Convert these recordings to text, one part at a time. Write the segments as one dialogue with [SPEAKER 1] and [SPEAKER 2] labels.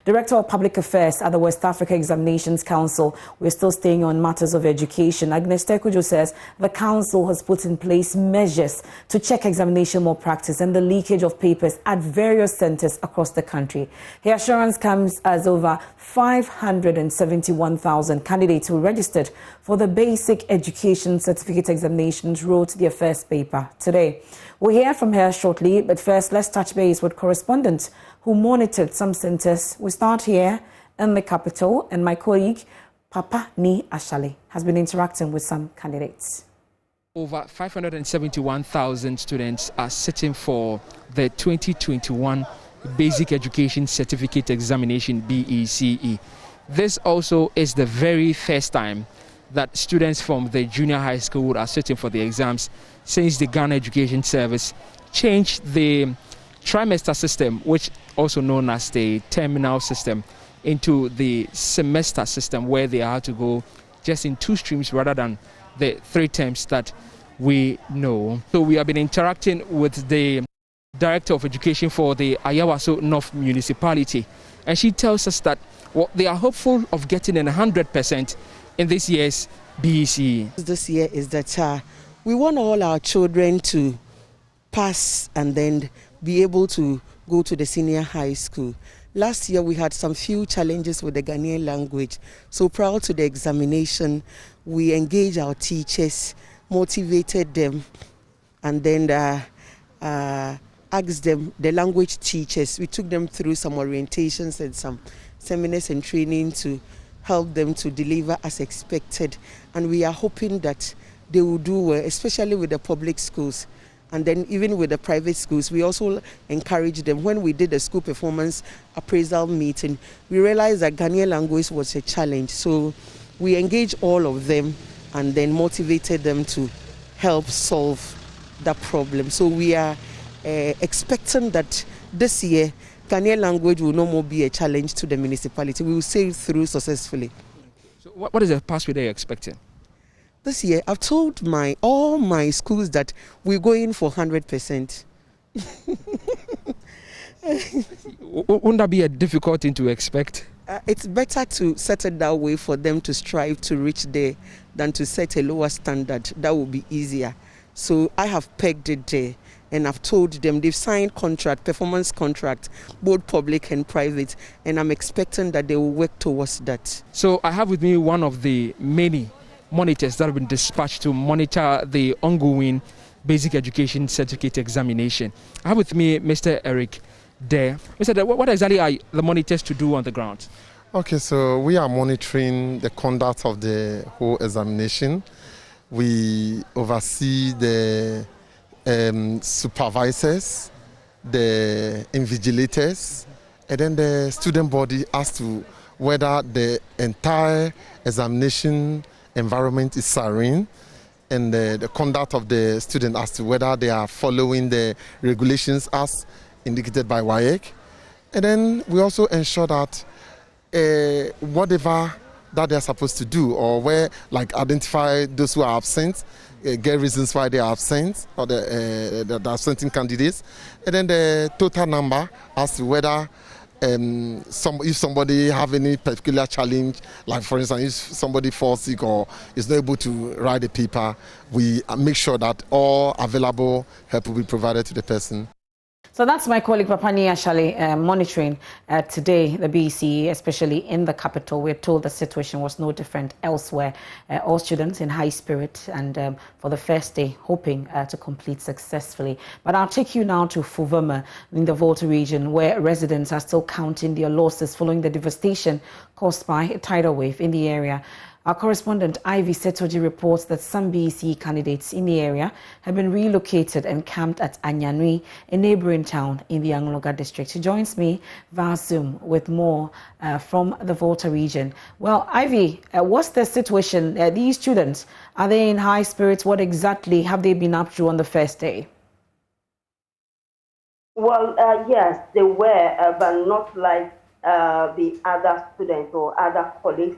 [SPEAKER 1] Director of Public Affairs at the West Africa Examinations Council. We're still staying on matters of education. Teye-Cudjoe says the council has put in place measures to check examination malpractice and the leakage of papers at various centers across the country. Her assurance comes as over 571,000 candidates who registered for the basic education certificate examinations wrote their first paper today. We'll hear from her shortly, but first let's touch base with correspondents who monitored some centers. We start here in the capital, and my colleague Papa Ni Ashale has been interacting with some candidates.
[SPEAKER 2] Over 571,000 students are sitting for the 2021 Basic Education Certificate Examination, BECE. This also is the very first time that students from the junior high school are sitting for the exams since the Ghana Education Service changed the trimester system, which also known as the terminal system, into the semester system, where they are to go just in 2 streams rather than the 3 terms that we know. So we have been interacting with the Director of Education for the Ayawaso North Municipality, and she tells us that they are hopeful of getting in 100% in this year's BECE.
[SPEAKER 3] This year is that we want all our children to pass and then be able to go to the senior high school. Last year we had some few challenges with the Ghanaian language. So prior to the examination, we engaged our teachers, motivated them, and then asked them, the language teachers, we took them through some orientations and some seminars and training to help them to deliver as expected. And we are hoping that they will do well, especially with the public schools. And then even with the private schools, we also encourage them. When we did the school performance appraisal meeting, we realized that Ghanaian language was a challenge. So we engaged all of them and then motivated them to help solve that problem. So we are expecting that this year, Ghanaian language will no more be a challenge to the municipality. We will sail through successfully.
[SPEAKER 2] So what is the pathway they're expecting?
[SPEAKER 3] This year, I've told all my schools that we're going for 100%.
[SPEAKER 2] Wouldn't that be a difficult thing to expect?
[SPEAKER 3] It's better to set it that way for them to strive to reach there than to set a lower standard. That will be easier. So I have pegged it there, and I've told them they've signed performance contract, both public and private, and I'm expecting that they will work towards that.
[SPEAKER 2] So I have with me one of the many monitors that have been dispatched to monitor the ongoing basic education certificate examination. I have with me Mr. Eric Dare. Mr. Dare, what exactly are the monitors to do on the ground?
[SPEAKER 4] Okay, so we are monitoring the conduct of the whole examination. We oversee the supervisors, the invigilators, and then the student body as to whether the entire examination environment is serene, and the conduct of the student as to whether they are following the regulations as indicated by WAEC. And then we also ensure that whatever that they are supposed to do, or where, like, identify those who are absent, get reasons why they are absent, or the absenting candidates, and then the total number as to whether if somebody have any particular challenge, like for instance, if somebody falls sick or is not able to write the paper, we make sure that all available help will be provided to the person.
[SPEAKER 1] So that's my colleague Papa Ni Ashale monitoring today the BECE, especially in the capital. We're told the situation was no different elsewhere. All students in high spirit and for the first day hoping to complete successfully. But I'll take you now to Fuvema in the Volta region, where residents are still counting their losses following the devastation caused by a tidal wave in the area. Our correspondent Ivy Setoji reports that some BECE candidates in the area have been relocated and camped at Anyanui, a neighboring town in the Angloga district. She joins me via Zoom with more from the Volta region. Well, Ivy, what's the situation? These students, are they in high spirits? What exactly have they been up to on the first day?
[SPEAKER 5] Well, yes, they were, but not like the other students or other colleagues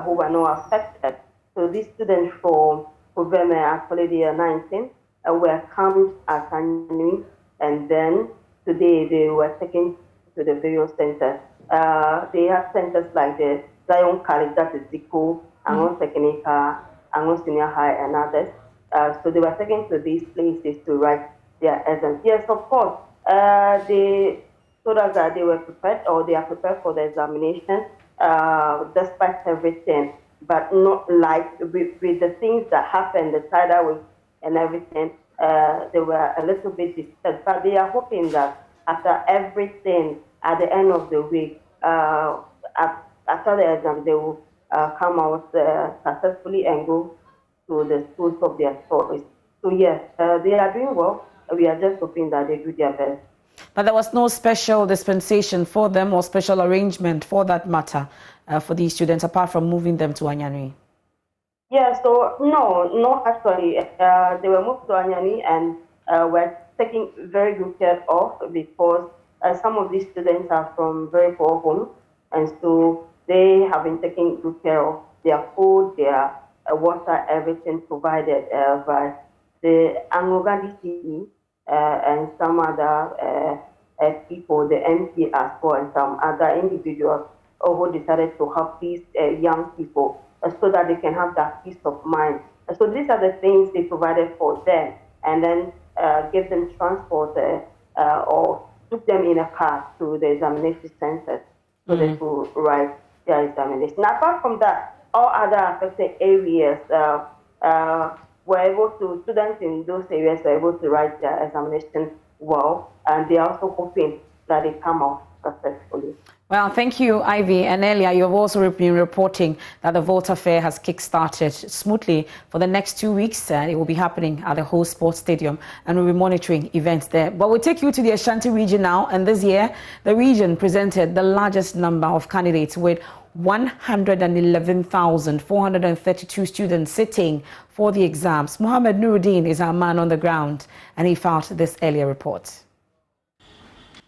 [SPEAKER 5] who were not affected. So these students from Fuvema, actually they are 19, were camped at Anyanui, and then today they were taken to the various centers they have centers like the Zion College, that is Zico, Angon Technica, Angon Senior High, and others. So they were taken to these places to write their exams. Yes, of course, they told us that they were prepared, or they are prepared for the examination, despite everything, but not like with the things that happened, the tidal wave and everything. They were a little bit disturbed, but they are hoping that after everything, at the end of the week, after the exam, they will come out successfully and go to the schools of their choice. So yes, they are doing well. We are just hoping that they do their best.
[SPEAKER 1] But there was no special dispensation for them or special arrangement for that matter for these students, apart from moving them to Anyani?
[SPEAKER 5] Yeah, so no, actually. They were moved to Anyani and were taking very good care of, because some of these students are from very poor homes, and so they have been taking good care of their food, their water, everything provided by the Angogandi DCE and some other people, the MP as well, and some other individuals who decided to help these young people so that they can have that peace of mind. So these are the things they provided for them, and then gave them transport or took them in a car to the examination centers so they could write their examination. Now, apart from that, all other affected areas were able to, students in those areas were able to write their examination well, and they are also hoping that they come out successfully.
[SPEAKER 1] Well, thank you, Ivy. And earlier, you have also been reporting that the Volta Fair has kick-started smoothly for the next 2 weeks. It will be happening at the whole sports stadium, and we'll be monitoring events there. But we'll take you to the Ashanti region now. And this year, the region presented the largest number of candidates, with 111,432 students sitting for the exams. Mohammed Nuruddin is our man on the ground, and he filed this earlier report.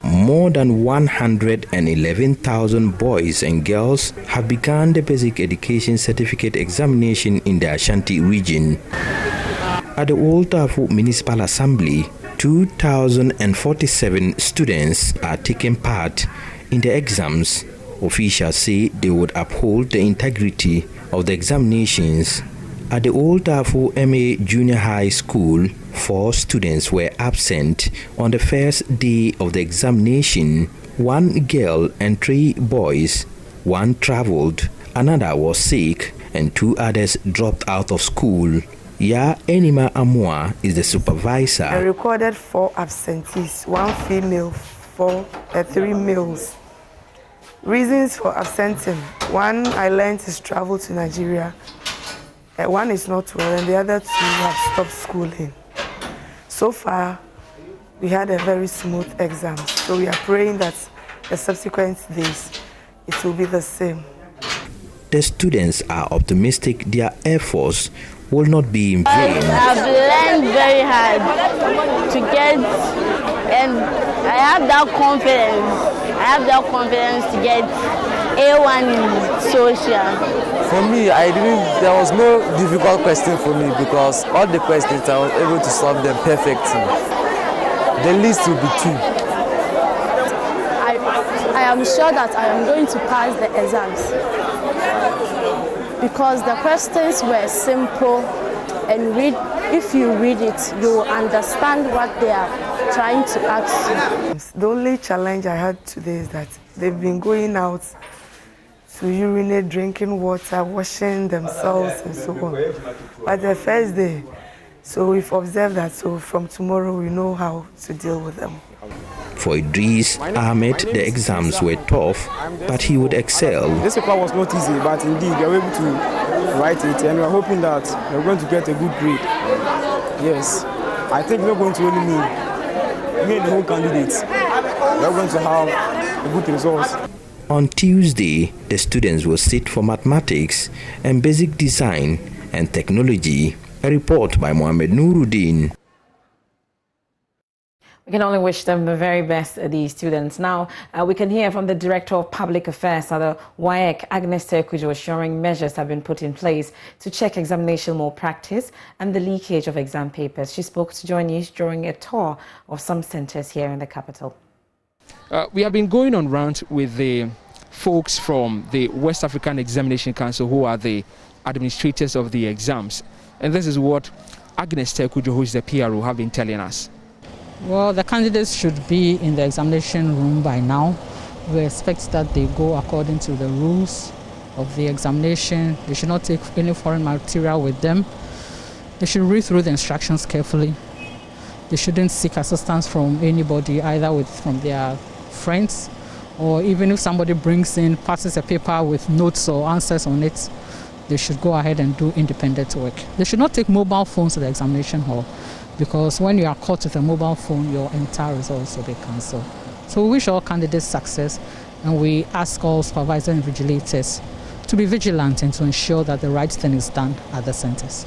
[SPEAKER 6] More than 111,000 boys and girls have begun the basic education certificate examination in the Ashanti region. At the Old Darfur Municipal Assembly, 2,047 students are taking part in the exams. Officials say they would uphold the integrity of the examinations. At the Old Darfur MA Junior High School, 4 students were absent on the first day of the examination. 1 girl and 3 boys. 1 traveled, another was sick, and 2 others dropped out of school. Ya Enima Amwa is the supervisor.
[SPEAKER 7] I recorded 4 absentees, 1 female, 3 males. Reasons for absenting: 1, I learned his travel to Nigeria. 1 is not well, and the other 2 have stopped schooling. So far, we had a very smooth exam. So we are praying that the subsequent days, it will be the same.
[SPEAKER 6] The students are optimistic their efforts will not be in vain.
[SPEAKER 8] I've learned very hard to get, and I have that confidence to get A1 in social.
[SPEAKER 9] For me, there was no difficult question for me, because all the questions I was able to solve them perfectly. The least will be 2.
[SPEAKER 8] I am sure that I am going to pass the exams, because the questions were simple, and if you read it, you will understand what they are trying to ask you.
[SPEAKER 7] The only challenge I had today is that they've been going out to urinate, drinking water, washing themselves, and so on. But the first day, so we've observed that, so from tomorrow we know how to deal with them.
[SPEAKER 6] For Idris Ahmed, the exams were tough, but he would excel.
[SPEAKER 10] This paper was not easy, but indeed they were able to write it, and we're hoping that we're going to get a good grade. Yes, I think we're going to only me and the whole candidates. We're going to have a good results.
[SPEAKER 6] On Tuesday, the students will sit for mathematics and basic design and technology. A report by Mohammed Nuruddin.
[SPEAKER 1] We can only wish them the very best, these students. Now, we can hear from the Director of Public Affairs at the WAEC, Teye-Cudjoe, assuring measures have been put in place to check examination malpractice and the leakage of exam papers. She spoke to Joy News during a tour of some centres here in the capital.
[SPEAKER 2] We have been going on round with the folks from the West African Examination Council, who are the administrators of the exams. And this is what Agnes Teye-Cudjoe, who is the PRO, have been telling us.
[SPEAKER 11] Well, the candidates should be in the examination room by now. We expect that they go according to the rules of the examination. They should not take any foreign material with them. They should read through the instructions carefully. They shouldn't seek assistance from anybody, either from their friends, or even if somebody passes a paper with notes or answers on it, they should go ahead and do independent work. They should not take mobile phones to the examination hall, because when you are caught with a mobile phone, your entire results will be cancelled. So we wish all candidates success, and we ask all supervisors and vigilators to be vigilant and to ensure that the right thing is done at the centers.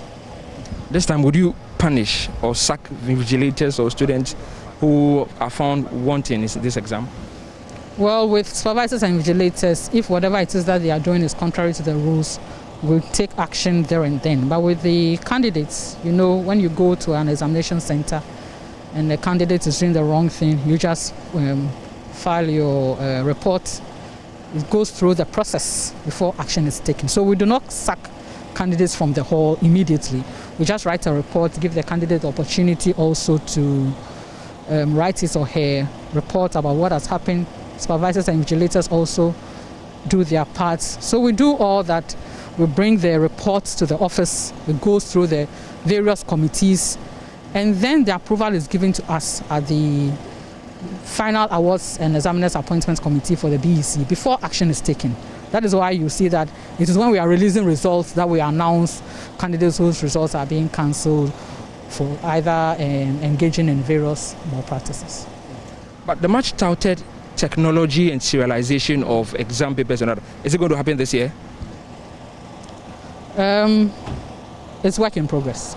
[SPEAKER 2] This time, would you punish or sack vigilators or students who are found wanting in this exam?
[SPEAKER 11] Well, with supervisors and vigilators, if whatever it is that they are doing is contrary to the rules, we'll take action there and then. But with the candidates, when you go to an examination center and the candidate is doing the wrong thing, you just file your report. It goes through the process before action is taken. So we do not sack candidates from the hall immediately. We just write a report, give the candidate the opportunity also to write his or her report about what has happened. Supervisors and vigilators also do their parts. So we do all that. We bring the reports to the office. It goes through the various committees, and then the approval is given to us at the final awards and examiners appointments committee for the BECE before action is taken. That is why you see that it is when we are releasing results that we announce candidates whose results are being cancelled for either engaging in various malpractices.
[SPEAKER 2] But the much touted technology and serialization of exam papers, is it going to happen this year?
[SPEAKER 11] It's work in progress.